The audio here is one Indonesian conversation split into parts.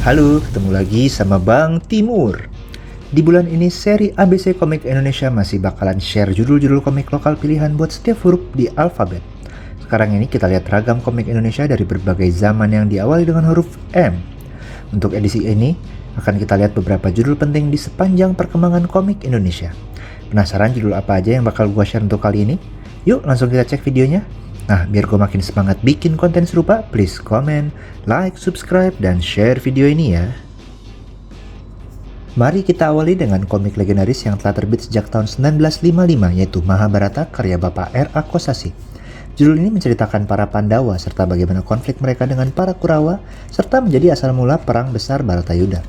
Halo, ketemu lagi sama Bang Timur. Di bulan ini seri ABC Komik Indonesia masih bakalan share judul-judul komik lokal pilihan buat setiap huruf di alfabet. Sekarang ini kita lihat ragam komik Indonesia dari berbagai zaman yang diawali dengan huruf M. Untuk edisi ini, akan kita lihat beberapa judul penting di sepanjang perkembangan komik Indonesia. Penasaran judul apa aja yang bakal gua share untuk kali ini? Yuk langsung kita cek videonya. Nah, biar gue makin semangat bikin konten serupa, please comment, like, subscribe, dan share video ini ya. Mari kita awali dengan komik legendaris yang telah terbit sejak tahun 1955, yaitu Mahabharata karya Bapak R.A. Kosasih. Judul ini menceritakan para Pandawa serta bagaimana konflik mereka dengan para Kurawa, serta menjadi asal mula perang besar Baratayuda.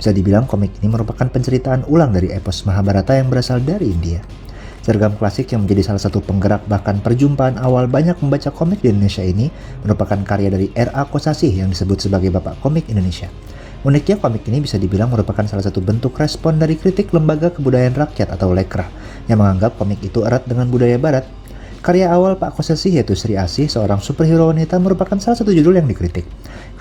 Bisa dibilang komik ini merupakan penceritaan ulang dari epos Mahabharata yang berasal dari India. Sergam klasik yang menjadi salah satu penggerak bahkan perjumpaan awal banyak membaca komik di Indonesia ini merupakan karya dari R.A. Kosasih yang disebut sebagai Bapak Komik Indonesia. Uniknya komik ini bisa dibilang merupakan salah satu bentuk respon dari kritik Lembaga Kebudayaan Rakyat atau Lekra yang menganggap komik itu erat dengan budaya barat. Karya awal Pak Kosasih yaitu Sri Asih, seorang superhero wanita, merupakan salah satu judul yang dikritik.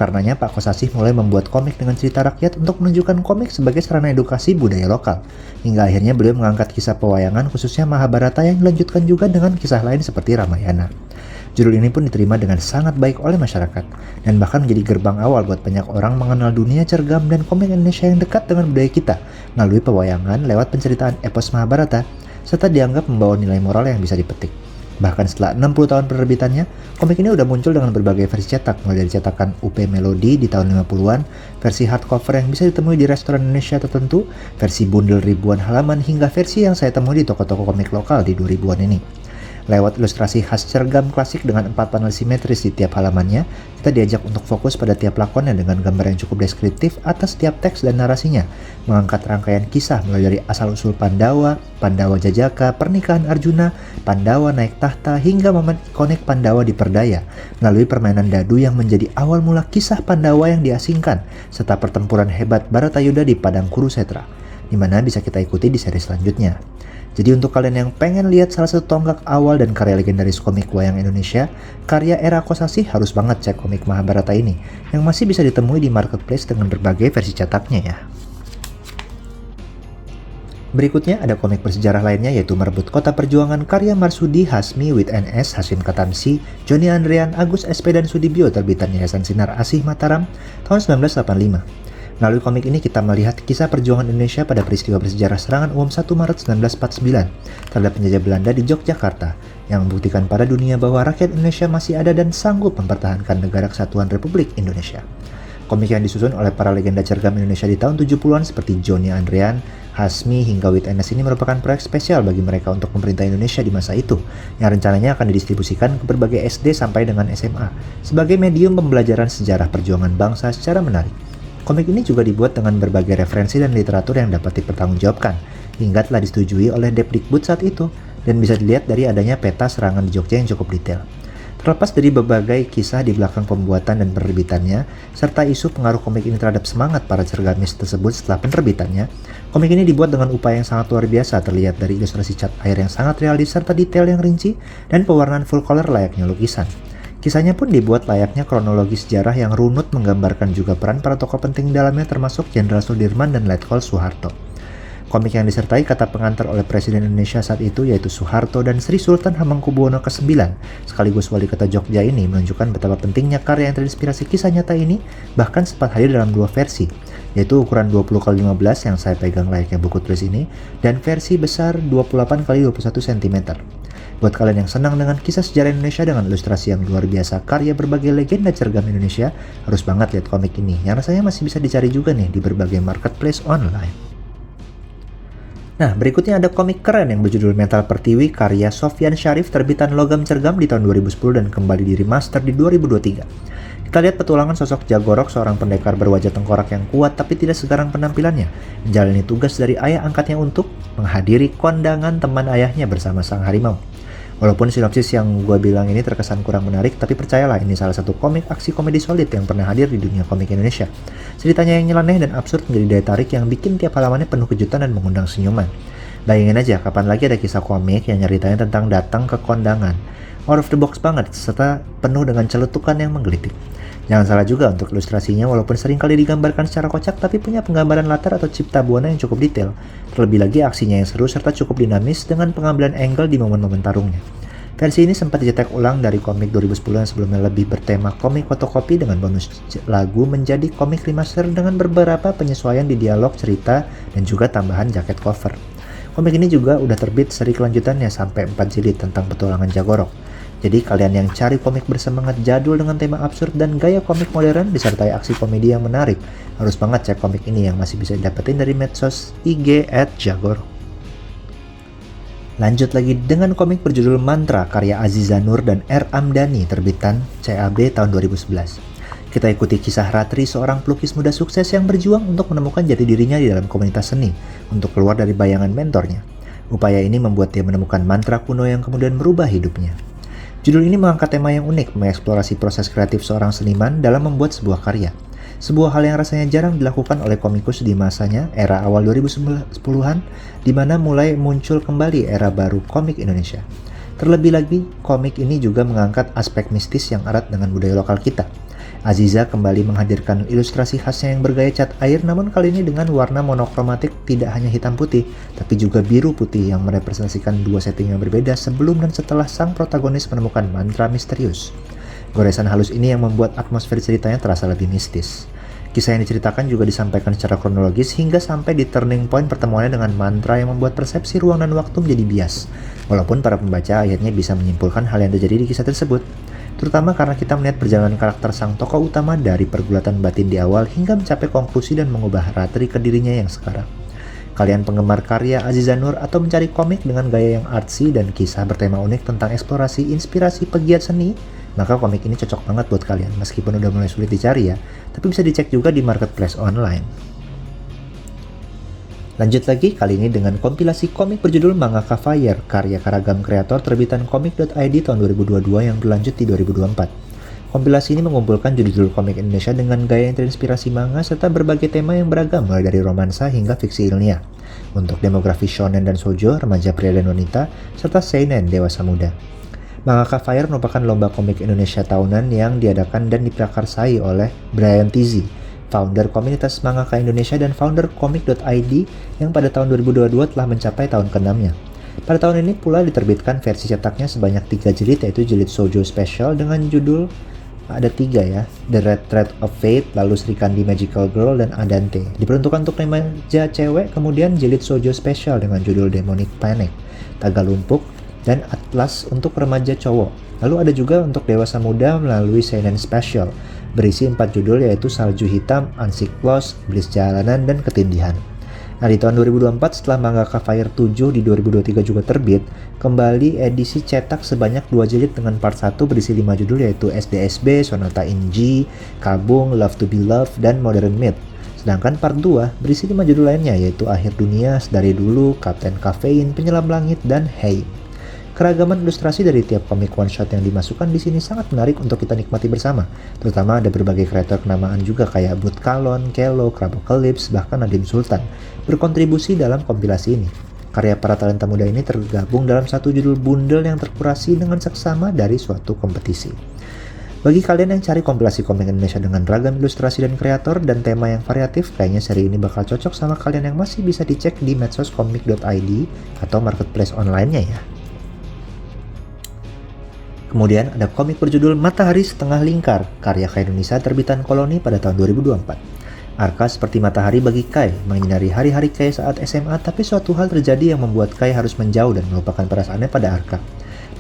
Karenanya Pak Kosasih mulai membuat komik dengan cerita rakyat untuk menunjukkan komik sebagai sarana edukasi budaya lokal. Hingga akhirnya beliau mengangkat kisah pewayangan khususnya Mahabharata yang dilanjutkan juga dengan kisah lain seperti Ramayana. Judul ini pun diterima dengan sangat baik oleh masyarakat dan bahkan menjadi gerbang awal buat banyak orang mengenal dunia cergam dan komik Indonesia yang dekat dengan budaya kita melalui pewayangan lewat penceritaan epos Mahabharata serta dianggap membawa nilai moral yang bisa dipetik. Bahkan setelah 60 tahun penerbitannya, komik ini udah muncul dengan berbagai versi cetak, mulai dari cetakan UP Melody di tahun 50-an, versi hardcover yang bisa ditemui di restoran Indonesia tertentu, versi bundel ribuan halaman, hingga versi yang saya temui di toko-toko komik lokal di 2000-an ini. Lewat ilustrasi khas cergam klasik dengan 4 panel simetris di tiap halamannya, kita diajak untuk fokus pada tiap lakonnya dengan gambar yang cukup deskriptif atas tiap teks dan narasinya, mengangkat rangkaian kisah mulai dari asal-usul Pandawa, Pandawa Jajaka, pernikahan Arjuna, Pandawa naik tahta, hingga momen ikonik Pandawa diperdaya, melalui permainan dadu yang menjadi awal mula kisah Pandawa yang diasingkan, serta pertempuran hebat Baratayuda di Padang Kurusetra, di mana bisa kita ikuti di seri selanjutnya. Jadi untuk kalian yang pengen lihat salah satu tonggak awal dan karya legendaris komik wayang Indonesia, karya R.A. Kosasih, harus banget cek komik Mahabharata ini, yang masih bisa ditemui di marketplace dengan berbagai versi cetaknya ya. Berikutnya ada komik bersejarah lainnya yaitu Merebut Kota Perjuangan karya Marsudi, Hasmi, With NS, Hasyim Katamsi, Joni Andrean, Agus SP, dan Sudibyo, terbitan Yayasan Sinar Asih Mataram tahun 1985. Melalui komik ini kita melihat kisah perjuangan Indonesia pada peristiwa bersejarah serangan umum 1 Maret 1949 terhadap penjajah Belanda di Yogyakarta yang membuktikan pada dunia bahwa rakyat Indonesia masih ada dan sanggup mempertahankan negara kesatuan Republik Indonesia. Komik yang disusun oleh para legenda cergam Indonesia di tahun 70-an seperti Joni Andrean, Hasmi, hingga With NS ini merupakan proyek spesial bagi mereka untuk memerintah Indonesia di masa itu, yang rencananya akan didistribusikan ke berbagai SD sampai dengan SMA sebagai medium pembelajaran sejarah perjuangan bangsa secara menarik. Komik ini juga dibuat dengan berbagai referensi dan literatur yang dapat dipertanggungjawabkan, hingga telah disetujui oleh Depdikbud saat itu, dan bisa dilihat dari adanya peta serangan di Jogja yang cukup detail. Terlepas dari berbagai kisah di belakang pembuatan dan penerbitannya, serta isu pengaruh komik ini terhadap semangat para cergamis tersebut setelah penerbitannya, komik ini dibuat dengan upaya yang sangat luar biasa, terlihat dari ilustrasi cat air yang sangat realis serta detail yang rinci, dan pewarnaan full color layaknya lukisan. Kisahnya pun dibuat layaknya kronologi sejarah yang runut, menggambarkan juga peran para tokoh penting dalamnya termasuk Jenderal Sudirman dan Letkol Soeharto. Komik yang disertai kata pengantar oleh Presiden Indonesia saat itu yaitu Soeharto dan Sri Sultan Hamengkubuwono ke-9 sekaligus Wali Kota Jogja ini menunjukkan betapa pentingnya karya yang terinspirasi kisah nyata ini, bahkan sempat hadir dalam 2 versi, yaitu ukuran 20x15 yang saya pegang layaknya buku tulis ini dan versi besar 28x21 cm. Buat kalian yang senang dengan kisah sejarah Indonesia dengan ilustrasi yang luar biasa karya berbagai legenda cergam Indonesia, harus banget lihat komik ini yang rasanya masih bisa dicari juga nih di berbagai marketplace online. Nah, berikutnya ada komik keren yang berjudul Mental Pertiwi karya Sofyan Syarif, terbitan Logam Cergam di tahun 2010 dan kembali di remaster di 2023. Kita lihat petualangan sosok Jagorok, seorang pendekar berwajah tengkorak yang kuat tapi tidak segarang penampilannya, menjalani tugas dari ayah angkatnya untuk menghadiri kondangan teman ayahnya bersama sang harimau. Walaupun sinopsis yang gue bilang ini terkesan kurang menarik, tapi percayalah ini salah satu komik aksi komedi solid yang pernah hadir di dunia komik Indonesia. Ceritanya yang nyeleneh dan absurd menjadi daya tarik yang bikin tiap halamannya penuh kejutan dan mengundang senyuman. Bayangin aja kapan lagi ada kisah komik yang nyeritain tentang datang ke kondangan. Out of the box banget, serta penuh dengan celetukan yang menggelitik. Jangan salah juga untuk ilustrasinya, walaupun sering kali digambarkan secara kocak, tapi punya penggambaran latar atau cipta buana yang cukup detail. Terlebih lagi aksinya yang seru serta cukup dinamis dengan pengambilan angle di momen-momen tarungnya. Versi ini sempat dicetak ulang dari komik 2010 yang sebelumnya lebih bertema komik fotokopi dengan bonus lagu menjadi komik remaster dengan beberapa penyesuaian di dialog, cerita, dan juga tambahan jaket cover. Komik ini juga udah terbit seri kelanjutannya sampai 4 jilid tentang petualangan Jagorok. Jadi kalian yang cari komik bersemangat jadul dengan tema absurd dan gaya komik modern disertai aksi komedi yang menarik, harus banget cek komik ini yang masih bisa didapetin dari medsos IG @Jagorok. Lanjut lagi dengan komik berjudul Mantra karya Aziza Nur dan R. Amdani terbitan CAB tahun 2011. Kita ikuti kisah Ratri, seorang pelukis muda sukses yang berjuang untuk menemukan jati dirinya di dalam komunitas seni untuk keluar dari bayangan mentornya. Upaya ini membuat dia menemukan mantra kuno yang kemudian merubah hidupnya. Judul ini mengangkat tema yang unik, mengeksplorasi proses kreatif seorang seniman dalam membuat sebuah karya. Sebuah hal yang rasanya jarang dilakukan oleh komikus di masanya, era awal 2010-an, di mana mulai muncul kembali era baru komik Indonesia. Terlebih lagi, komik ini juga mengangkat aspek mistis yang erat dengan budaya lokal kita. Aziza kembali menghadirkan ilustrasi khasnya yang bergaya cat air, namun kali ini dengan warna monokromatik tidak hanya hitam putih, tapi juga biru putih yang merepresentasikan dua setting yang berbeda sebelum dan setelah sang protagonis menemukan mantra misterius. Goresan halus ini yang membuat atmosfer ceritanya terasa lebih mistis. Kisah yang diceritakan juga disampaikan secara kronologis hingga sampai di turning point pertemuannya dengan mantra yang membuat persepsi ruang dan waktu menjadi bias. Walaupun para pembaca akhirnya bisa menyimpulkan hal yang terjadi di kisah tersebut. Terutama karena kita melihat perjalanan karakter sang tokoh utama dari pergulatan batin di awal hingga mencapai konklusi dan mengubah Ratri ke dirinya yang sekarang. Kalian penggemar karya Aziza Nur atau mencari komik dengan gaya yang artsy dan kisah bertema unik tentang eksplorasi inspirasi pegiat seni, maka komik ini cocok banget buat kalian. Meskipun udah mulai sulit dicari ya, tapi bisa dicek juga di marketplace online. Lanjut lagi kali ini dengan kompilasi komik berjudul Mangaka Fire karya Karagam Kreator terbitan komik.id tahun 2022 yang berlanjut di 2024. Kompilasi ini mengumpulkan judul-judul komik Indonesia dengan gaya yang terinspirasi manga serta berbagai tema yang beragam mulai dari romansa hingga fiksi ilmiah. Untuk demografi shonen dan shoujo, remaja pria dan wanita, serta seinen dewasa muda. Mangaka Fire merupakan lomba komik Indonesia tahunan yang diadakan dan diprakarsai oleh Brian Tizzi, founder komunitas Mangaka Indonesia dan founder komik.id yang pada tahun 2022 telah mencapai tahun ke-6-nya. Pada tahun ini pula diterbitkan versi cetaknya sebanyak 3 jilid, yaitu jilid shoujo special dengan judul ada 3 ya, The Red Thread of Fate, lalu Sri Kandi Magical Girl, dan Andante. Diperuntukkan untuk remaja cewek, kemudian jilid shoujo special dengan judul Demonic Panic, Tagalumpuk, dan Atlas untuk remaja cowok. Lalu ada juga untuk dewasa muda melalui seinen special, berisi 4 judul yaitu Salju Hitam, Unsik Lost, Iblis Jalanan, dan Ketindihan. Nah, di tahun 2024 setelah Mangaka Fire 7 di 2023 juga terbit, kembali edisi cetak sebanyak 2 jilid dengan part 1 berisi 5 judul yaitu SDSB, Sonata in G, Kabung, Love to be Loved, dan Modern Myth. Sedangkan part 2 berisi 5 judul lainnya yaitu Akhir Dunia, Sedari Dulu, Kapten Kafein, Penyelam Langit, dan Hey. Keragaman ilustrasi dari tiap komik one shot yang dimasukkan di sini sangat menarik untuk kita nikmati bersama. Terutama ada berbagai kreator kenamaan juga kayak Bud Kalon, Kelo, Crabocalypse, bahkan Nadim Sultan berkontribusi dalam kompilasi ini. Karya para talenta muda ini tergabung dalam satu judul bundel yang terkurasi dengan seksama dari suatu kompetisi. Bagi kalian yang cari kompilasi komik Indonesia dengan ragam ilustrasi dan kreator dan tema yang variatif, kayaknya seri ini bakal cocok sama kalian yang masih bisa dicek di medsos komik.id atau marketplace online-nya ya. Kemudian ada komik berjudul Matahari Setengah Lingkar, karya Kai Indonesia terbitan Koloni pada tahun 2024. Arka seperti matahari bagi Kai, menyinari hari-hari Kai saat SMA, tapi suatu hal terjadi yang membuat Kai harus menjauh dan melupakan perasaannya pada Arka.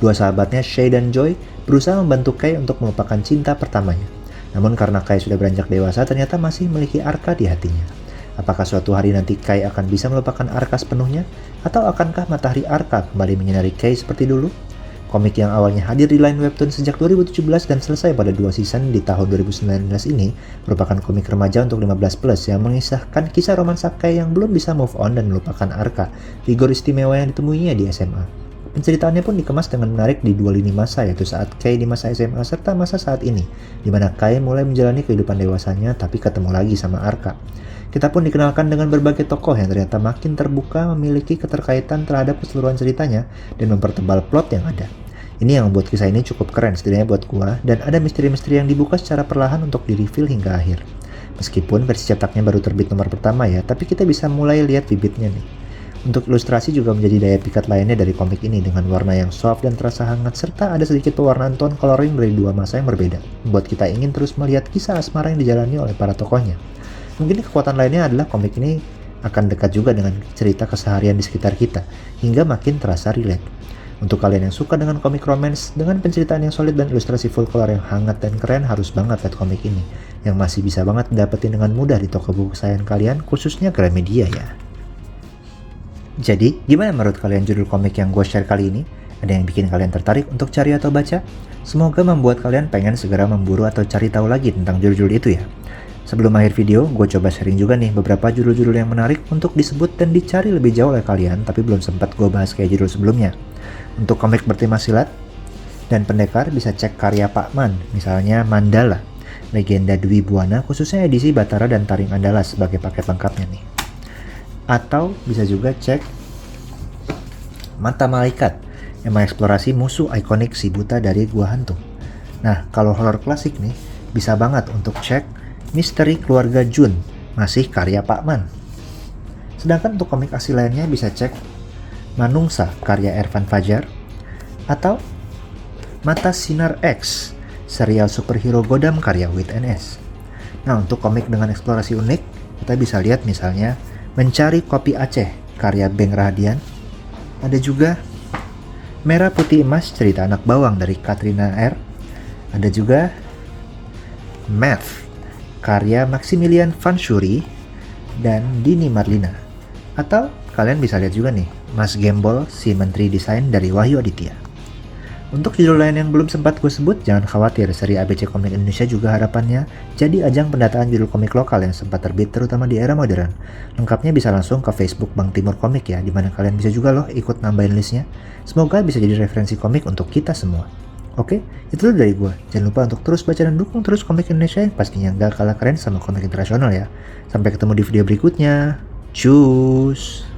Dua sahabatnya, Shay dan Joy, berusaha membantu Kai untuk melupakan cinta pertamanya. Namun karena Kai sudah beranjak dewasa, ternyata masih memiliki Arka di hatinya. Apakah suatu hari nanti Kai akan bisa melupakan Arka sepenuhnya? Atau akankah matahari Arka kembali menyinari Kai seperti dulu? Komik yang awalnya hadir di line webtoon sejak 2017 dan selesai pada 2 season di tahun 2019 ini merupakan komik remaja untuk 15+ yang mengisahkan kisah romansa Kai yang belum bisa move on dan melupakan Arka, figur istimewa yang ditemuinya di SMA. Penceritaannya pun dikemas dengan menarik di dua lini masa, yaitu saat Kai di masa SMA serta masa saat ini, di mana Kai mulai menjalani kehidupan dewasanya tapi ketemu lagi sama Arka. Kita pun dikenalkan dengan berbagai tokoh yang ternyata makin terbuka, memiliki keterkaitan terhadap keseluruhan ceritanya dan mempertebal plot yang ada. Ini yang membuat kisah ini cukup keren setidaknya buat gua, dan ada misteri-misteri yang dibuka secara perlahan untuk di-reveal hingga akhir. Meskipun versi cetaknya baru terbit nomor pertama ya, tapi kita bisa mulai lihat bibitnya nih. Untuk ilustrasi juga menjadi daya pikat lainnya dari komik ini dengan warna yang soft dan terasa hangat serta ada sedikit pewarnaan tone coloring dari dua masa yang berbeda, membuat kita ingin terus melihat kisah asmara yang dijalani oleh para tokohnya. Mungkin kekuatan lainnya adalah komik ini akan dekat juga dengan cerita keseharian di sekitar kita, hingga makin terasa relate. Untuk kalian yang suka dengan komik romance, dengan penceritaan yang solid dan ilustrasi full color yang hangat dan keren, harus banget lihat komik ini, yang masih bisa banget dapetin dengan mudah di toko buku kesayangan kalian, khususnya Gramedia ya. Jadi, gimana menurut kalian judul komik yang gue share kali ini? Ada yang bikin kalian tertarik untuk cari atau baca? Semoga membuat kalian pengen segera memburu atau cari tahu lagi tentang judul-judul itu ya. Sebelum akhir video, gue coba sharing juga nih beberapa judul-judul yang menarik untuk disebut dan dicari lebih jauh oleh kalian, tapi belum sempat gue bahas kayak judul sebelumnya. Untuk komik bertema silat dan pendekar bisa cek karya Pak Man, misalnya Mandala, Legenda Dwi Buana, khususnya edisi Batara dan Taring Andalas sebagai paket lengkapnya nih. Atau bisa juga cek Mata Malaikat yang mengeksplorasi musuh ikonik si buta dari Gua Hantu. Nah, kalau horor klasik nih, bisa banget untuk cek Misteri Keluarga Jun, masih karya Pak Man. Sedangkan untuk komik asli lainnya bisa cek Manungsa karya Ervan Fajar, atau Mata Sinar X, serial superhero Godam karya Wit NS. Nah, untuk komik dengan eksplorasi unik, kita bisa lihat misalnya Mencari Kopi Aceh karya Beng Rahadian. Ada juga Merah Putih Emas cerita anak bawang dari Katrina R. Ada juga Math karya Maximilian Vanshuri dan Dini Marlina. Atau kalian bisa lihat juga nih Mas Gembol, si Menteri Desain dari Wahyu Aditya. Untuk judul lain yang belum sempat gue sebut, jangan khawatir, seri ABC Komik Indonesia juga harapannya jadi ajang pendataan judul komik lokal yang sempat terbit terutama di era modern. Lengkapnya bisa langsung ke Facebook Bank Timur Komik ya, dimana kalian bisa juga loh ikut nambahin listnya. Semoga bisa jadi referensi komik untuk kita semua. Oke, itu dulu dari gue. Jangan lupa untuk terus baca dan dukung terus komik Indonesia yang pastinya gak kalah keren sama komik internasional ya. Sampai ketemu di video berikutnya. Cus!